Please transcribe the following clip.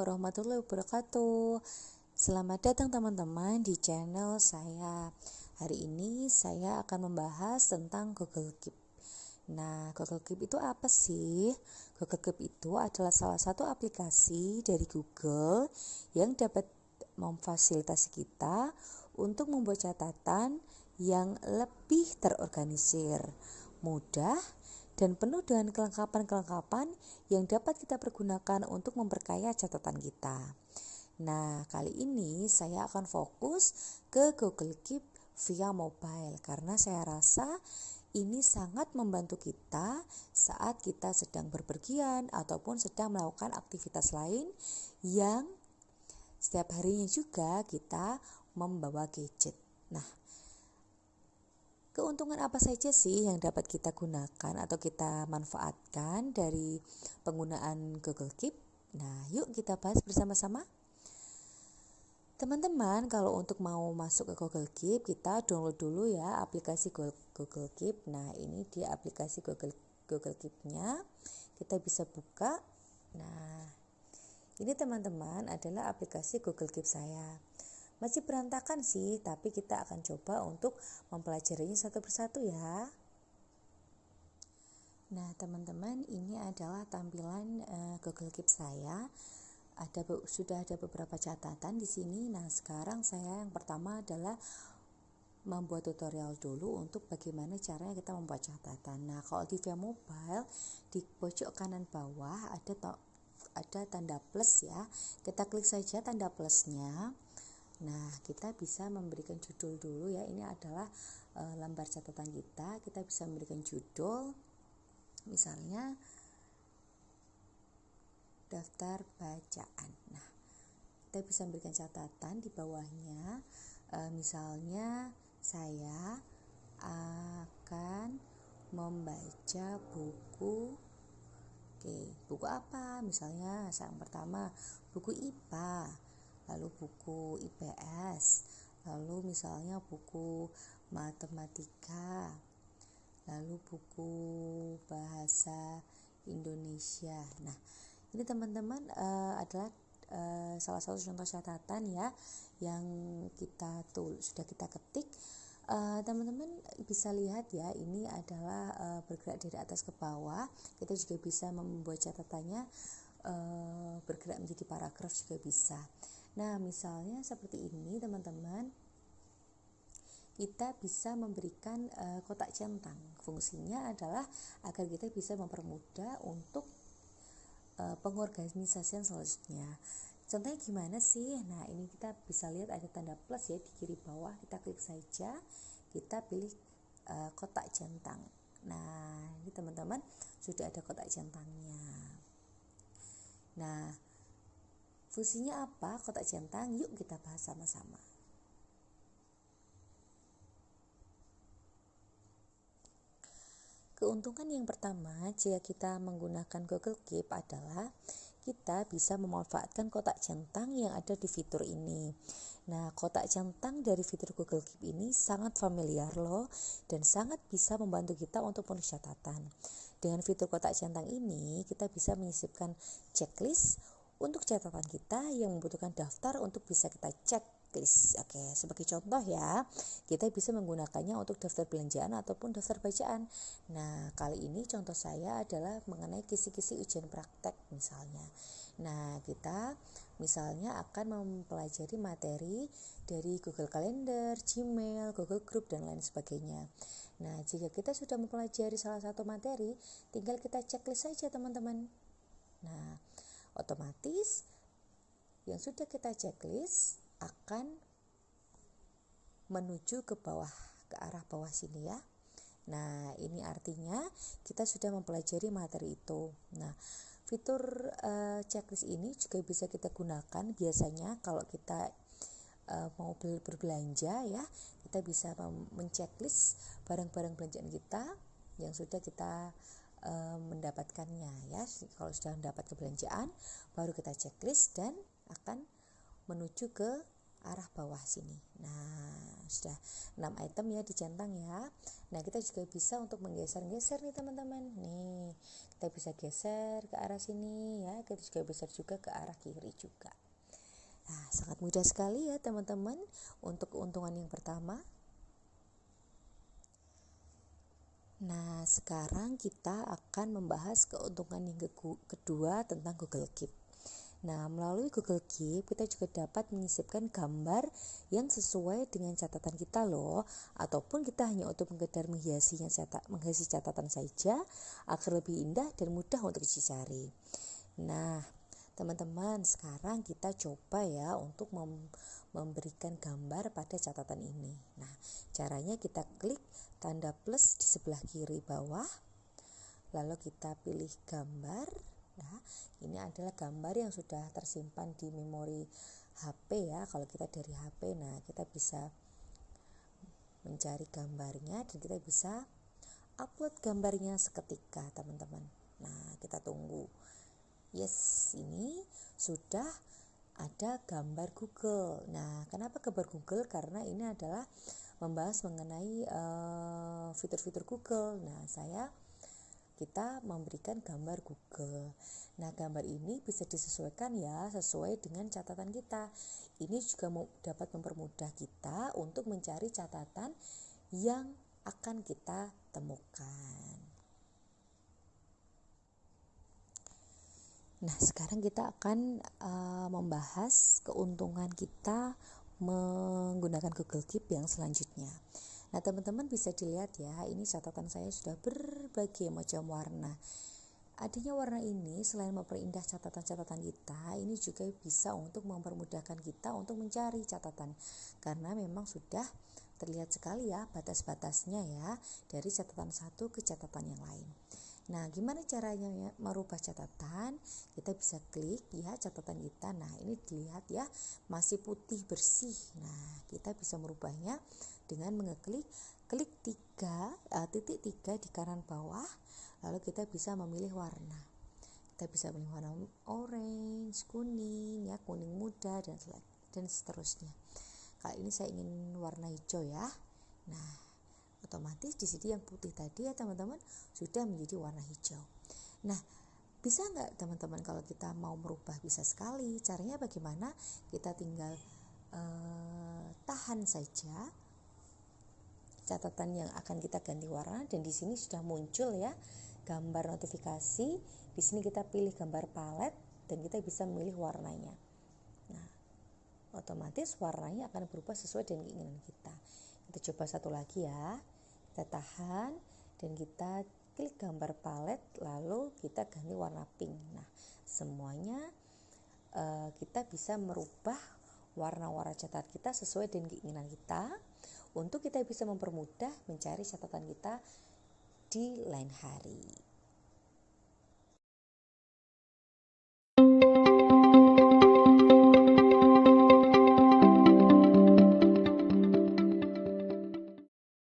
warahmatullahi wabarakatuh. Selamat datang teman-teman di channel saya. Hari ini saya akan membahas tentang Google Keep. Nah, Google Keep itu apa sih? Google Keep itu adalah salah satu aplikasi dari Google yang dapat memfasilitasi kita untuk membuat catatan yang lebih terorganisir, mudah, dan penuh dengan kelengkapan-kelengkapan yang dapat kita pergunakan untuk memperkaya catatan kita. Nah, kali ini saya akan fokus ke Google Keep via mobile karena saya rasa ini sangat membantu kita saat kita sedang berpergian ataupun sedang melakukan aktivitas lain yang setiap harinya juga kita membawa gadget. Nah, keuntungan apa saja sih yang dapat kita gunakan atau kita manfaatkan dari penggunaan Google Keep? Nah, yuk kita bahas bersama-sama. Teman-teman, kalau untuk mau masuk ke Google Keep, kita download dulu ya aplikasi Google Keep. Nah, ini dia aplikasi Google Keep-nya. Kita bisa buka. Nah, ini teman-teman adalah aplikasi Google Keep saya. Masih berantakan sih, tapi kita akan coba untuk mempelajarinya satu persatu ya. Nah, teman-teman, ini adalah tampilan Google Keep saya. Sudah ada beberapa catatan di sini. Nah, sekarang saya yang pertama adalah membuat tutorial dulu untuk bagaimana caranya kita membuat catatan. Nah, kalau di via mobile, di pojok kanan bawah ada tanda plus ya. Kita klik saja tanda plusnya. Nah, kita bisa memberikan judul dulu ya. Ini adalah lembar catatan kita. Kita bisa memberikan judul, misalnya daftar bacaan. Nah, kita bisa memberikan catatan di bawahnya. Misalnya saya akan membaca buku. Buku apa? Misalnya yang pertama buku IPA, lalu buku IPS, lalu misalnya buku matematika, lalu buku bahasa Indonesia. Nah, ini teman-teman adalah salah satu contoh catatan ya yang sudah kita ketik. Teman-teman bisa lihat ya, ini adalah bergerak dari atas ke bawah. Kita juga bisa membuat catatannya bergerak menjadi paragraf juga bisa. Nah, misalnya seperti ini teman-teman, kita bisa memberikan kotak centang. Fungsinya adalah agar kita bisa mempermudah untuk pengorganisasian selanjutnya. Contohnya gimana sih? Nah, ini kita bisa lihat ada tanda plus ya di kiri bawah. Kita klik saja, kita pilih kotak centang. Nah, ini teman-teman sudah ada kotak centangnya. Nah, fungsinya apa kotak centang? Yuk kita bahas sama-sama. Keuntungan yang pertama jika kita menggunakan Google Keep adalah kita bisa memanfaatkan kotak centang yang ada di fitur ini. Nah, kotak centang dari fitur Google Keep ini sangat familiar loh dan sangat bisa membantu kita untuk menulis catatan. Dengan fitur kotak centang ini, kita bisa menyisipkan checklist untuk catatan kita yang membutuhkan daftar untuk bisa kita checklist. Oke, sebagai contoh ya, kita bisa menggunakannya untuk daftar belanjaan ataupun daftar bacaan. Nah, kali ini contoh saya adalah mengenai kisi-kisi ujian praktek misalnya. Nah, kita misalnya akan mempelajari materi dari Google Calendar, Gmail, Google Group, dan lain sebagainya. Nah, jika kita sudah mempelajari salah satu materi, tinggal kita checklist saja teman-teman. Nah, otomatis yang sudah kita checklist akan menuju ke bawah, ke arah bawah sini ya. Nah, ini artinya kita sudah mempelajari materi itu. Nah, fitur checklist ini juga bisa kita gunakan biasanya kalau kita mau berbelanja ya. Kita bisa menceklis barang-barang belanjaan kita yang sudah kita mendapatkannya ya. Kalau sudah mendapat kebelanjaan, baru kita checklist dan akan menuju ke arah bawah sini. Nah, sudah 6 item ya dicentang ya. Nah, kita juga bisa untuk menggeser-geser nih teman-teman. Nih, kita bisa geser ke arah sini ya. Kita juga bisa juga ke arah kiri juga. Nah, sangat mudah sekali ya teman-teman untuk keuntungan yang pertama. Nah, sekarang kita akan membahas keuntungan yang kedua tentang Google Keep. Nah, melalui Google Keep kita juga dapat menyisipkan gambar yang sesuai dengan catatan kita loh, ataupun kita hanya untuk sekedar menghiasi catatan saja agar lebih indah dan mudah untuk dicari. Nah, teman-teman, sekarang kita coba ya untuk memberikan gambar pada catatan ini. Nah, caranya kita klik tanda plus di sebelah kiri bawah, lalu kita pilih gambar. Nah, ini adalah gambar yang sudah tersimpan di memori HP ya. Kalau kita dari HP, nah kita bisa mencari gambarnya dan kita bisa upload gambarnya seketika, teman-teman. Nah, kita tunggu. Yes, ini sudah ada gambar Google. Nah, kenapa gambar Google? Karena ini adalah membahas mengenai fitur-fitur Google. Nah, kita memberikan gambar Google. Nah, gambar ini bisa disesuaikan ya sesuai dengan catatan kita. Ini juga dapat mempermudah kita untuk mencari catatan yang akan kita temukan. Nah, sekarang kita akan membahas keuntungan kita menggunakan Google Keep yang selanjutnya. Nah, teman-teman bisa dilihat ya, ini catatan saya sudah berbagai macam warna. Adanya warna ini selain memperindah catatan-catatan kita, ini juga bisa untuk mempermudahkan kita untuk mencari catatan. Karena memang sudah terlihat sekali ya batas-batasnya ya, dari catatan satu ke catatan yang lain. Nah, gimana caranya merubah catatan? Kita bisa klik ya catatan kita. Nah, ini dilihat ya, masih putih bersih. Nah, kita bisa merubahnya dengan mengeklik titik 3 di kanan bawah. Lalu kita bisa memilih warna. Kita bisa memilih warna orange, kuning ya, kuning muda dan seterusnya. Kali ini saya ingin warna hijau ya. Nah, otomatis di sini yang putih tadi ya teman-teman sudah menjadi warna hijau. Nah, bisa nggak teman-teman kalau kita mau merubah? Bisa sekali. Caranya bagaimana? Kita tinggal tahan saja catatan yang akan kita ganti warna, dan di sini sudah muncul ya gambar notifikasi. Di sini kita pilih gambar palet dan kita bisa memilih warnanya. Nah, otomatis warnanya akan berubah sesuai dengan keinginan kita. Kita coba satu lagi ya. Kita tahan dan kita klik gambar palet, lalu kita ganti warna pink. Nah, semuanya kita bisa merubah warna-warna catatan kita sesuai dengan keinginan kita, untuk kita bisa mempermudah mencari catatan kita di lain hari.